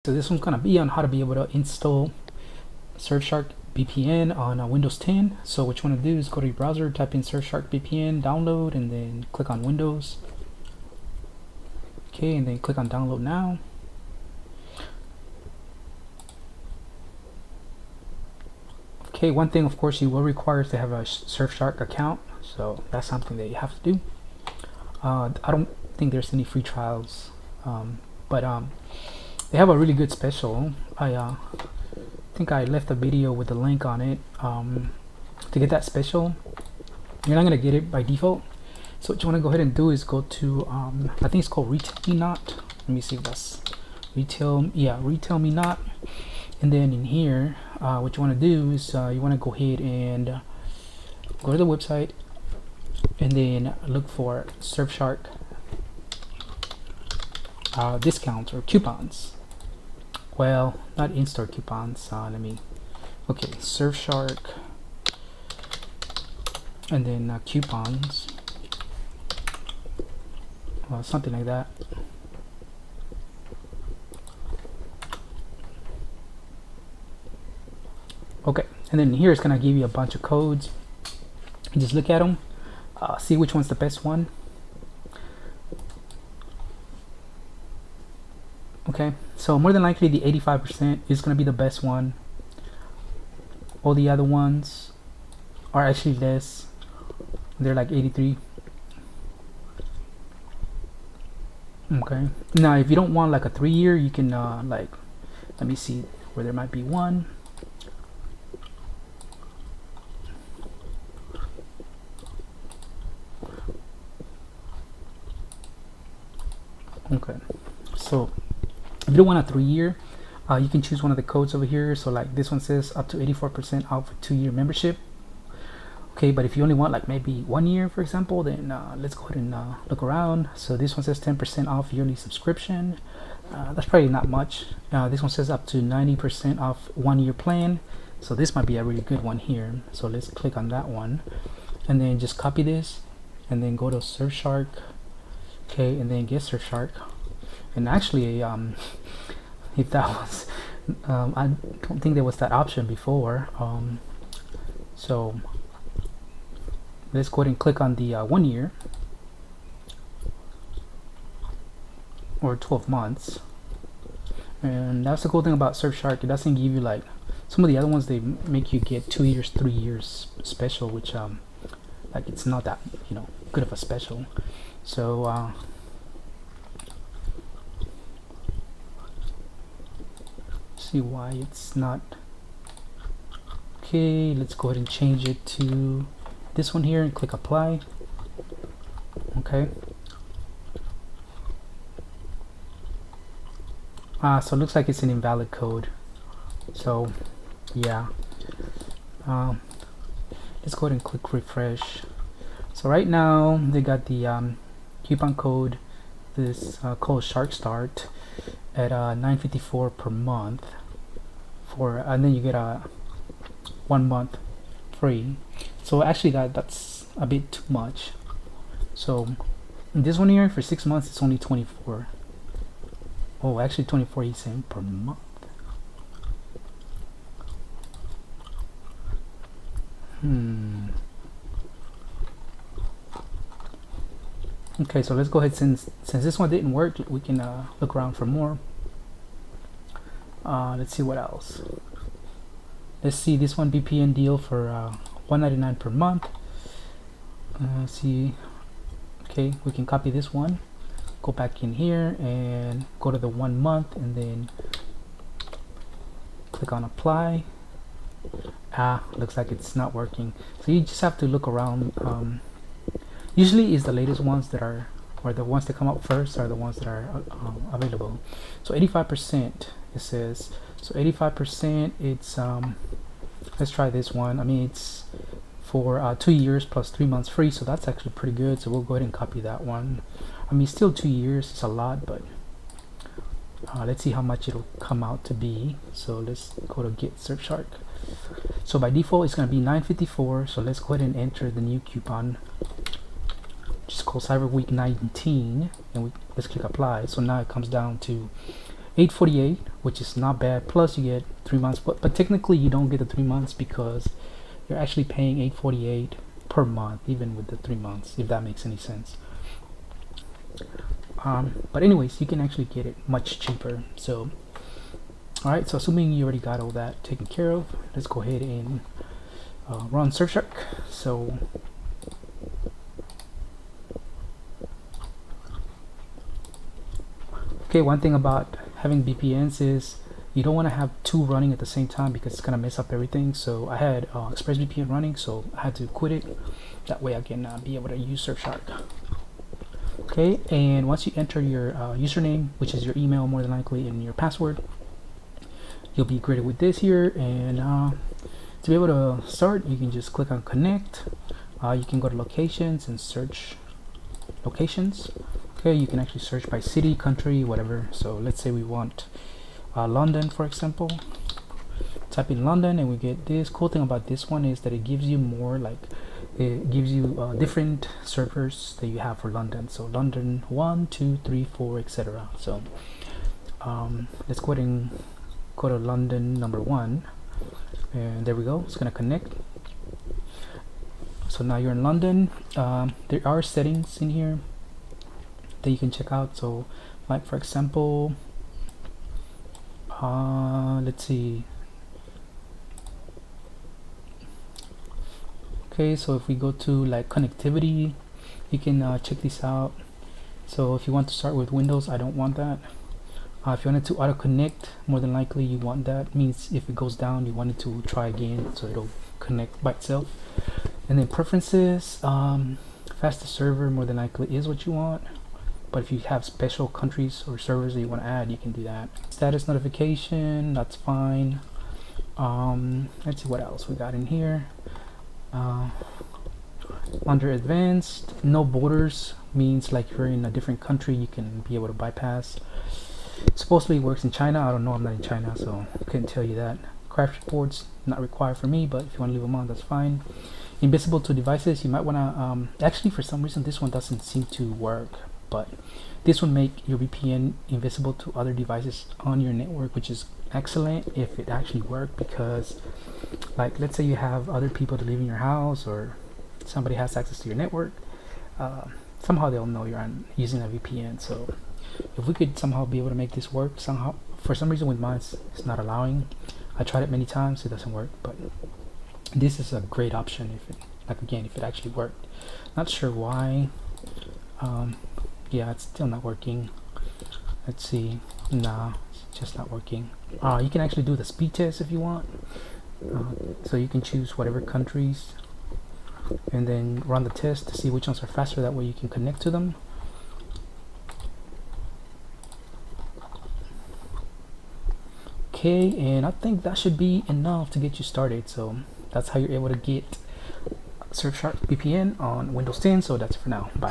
So this one's gonna be on how to be able to install Surfshark VPN on Windows 10. So what you want to do is go to your browser, type in Surfshark VPN, download, and then click on Windows. Okay, and then click on download now. Okay, one thing of course you will require is to have a Surfshark account, so that's something that you have to do. I don't think there's any free trials, but they have a really good special. I think I left a video with a link on it. To get that special, you're not gonna get it by default. So what you want to go ahead and do is go to I think it's called Retail Me Not. Let me see if that's Retail. Yeah, Retail Me Not. And then in here, what you want to do is you want to go ahead and go to the website and then look for Surfshark discounts or coupons. Well, not in-store coupons. Okay, Surfshark and then coupons, something like that. Okay, and then here it's gonna give you a bunch of codes. You just look at them, see which one's the best one. Okay, so more than likely the 85% is gonna be the best one. All the other ones are actually less. They're like 83. Okay, now if you don't want like a 3-year, you can like, let me see where there might be one. Okay, so if you don't want a 3-year, you can choose one of the codes over here. So like this one says up to 84% off for 2-year membership. Okay, but if you only want like maybe 1 year, for example, then let's go ahead and look around. So this one says 10% off yearly subscription. That's probably not much. This one says up to 90% off 1-year plan. So this might be a really good one here. So let's click on that one and then just copy this and then go to Surfshark. Okay, and then get Surfshark. And actually, if that was, I don't think there was that option before. So let's go ahead and click on the 1 year or 12 months. And that's the cool thing about Surfshark. It doesn't give you like some of the other ones. They make you get 2 years, 3 years special, which like it's not that good of a special. So see why it's not. Okay, let's go ahead and change it to this one here and click apply. Okay, so it looks like it's an invalid code. So yeah, let's go ahead and click refresh. So right now they got the coupon code, this called Shark Start at $9.54 per month and then you get a 1 month free. So actually that's a bit too much. So this one here for 6 months it's only 24. Oh, actually 24 he's saying per month. Okay, so let's go ahead, since this one didn't work, we can look around for more. Let's see what else. Let's see this one, VPN deal for $1.99 per month. See, okay, we can copy this one, go back in here and go to the 1 month and then click on apply. Looks like it's not working. So you just have to look around. Usually is the latest ones that are, or the ones that come out first are the ones that are available. So 85% it says. So 85%, it's let's try this one. I mean, it's for 2 years plus 3 months free, so that's actually pretty good. So we'll go ahead and copy that one. I mean, still 2 years, it's a lot, but let's see how much it'll come out to be. So let's go to get Surfshark. So by default it's going to be $9.54. So let's go ahead and enter the new coupon, which is called Cyber Week 19, and let's click apply. So now it comes down to $848, which is not bad. Plus you get 3 months, but technically you don't get the 3 months because you're actually paying $848 per month, even with the 3 months, if that makes any sense. But anyways, you can actually get it much cheaper. So all right, so assuming you already got all that taken care of, let's go ahead and run Surfshark. So okay, one thing about having VPNs is you don't want to have two running at the same time because it's gonna mess up everything. So I had ExpressVPN running, so I had to quit it. That way I can be able to use Surfshark. Okay, and once you enter your username, which is your email more than likely, and your password, you'll be greeted with this here. And to be able to start, you can just click on connect. You can go to locations and search locations. Okay, you can actually search by city, country, whatever. So let's say we want London, for example. Type in London and we get this. Cool thing about this one is that it gives you more, like it gives you different servers that you have for London. So London 1, 2, 3, 4, etc. So let's go ahead and go to London number 1, and there we go. It's gonna connect. So now you're in London. There are settings in here that you can check out. So like for example, let's see. Okay, so if we go to like connectivity, you can check this out. So if you want to start with Windows, I don't want that. If you wanted to auto connect, more than likely you want that. Means if it goes down, you want it to try again, so it'll connect by itself. And then preferences, fastest server more than likely is what you want. But if you have special countries or servers that you want to add, you can do that. Status notification, that's fine. Let's see what else we got in here. Under advanced, no borders means like you're in a different country, you can be able to bypass. Supposedly it works in China. I don't know, I'm not in China, so I couldn't tell you that. Crash reports not required for me, but if you want to leave them on, that's fine. Invisible to devices, you might want to actually for some reason this one doesn't seem to work, but this will make your VPN invisible to other devices on your network, which is excellent if it actually worked. Because like let's say you have other people that live in your house or somebody has access to your network, somehow they'll know you're using a VPN. So if we could somehow be able to make this work somehow, for some reason with mine it's not allowing. I tried it many times, it doesn't work, but this is a great option if it, like again, if it actually worked. Not sure why. Yeah, it's still not working. Let's see. Nah, it's just not working. You can actually do the speed test if you want. So you can choose whatever countries and then run the test to see which ones are faster. That way you can connect to them. Okay, and I think that should be enough to get you started. So that's how you're able to get Surfshark VPN on Windows 10. So that's it for now. Bye.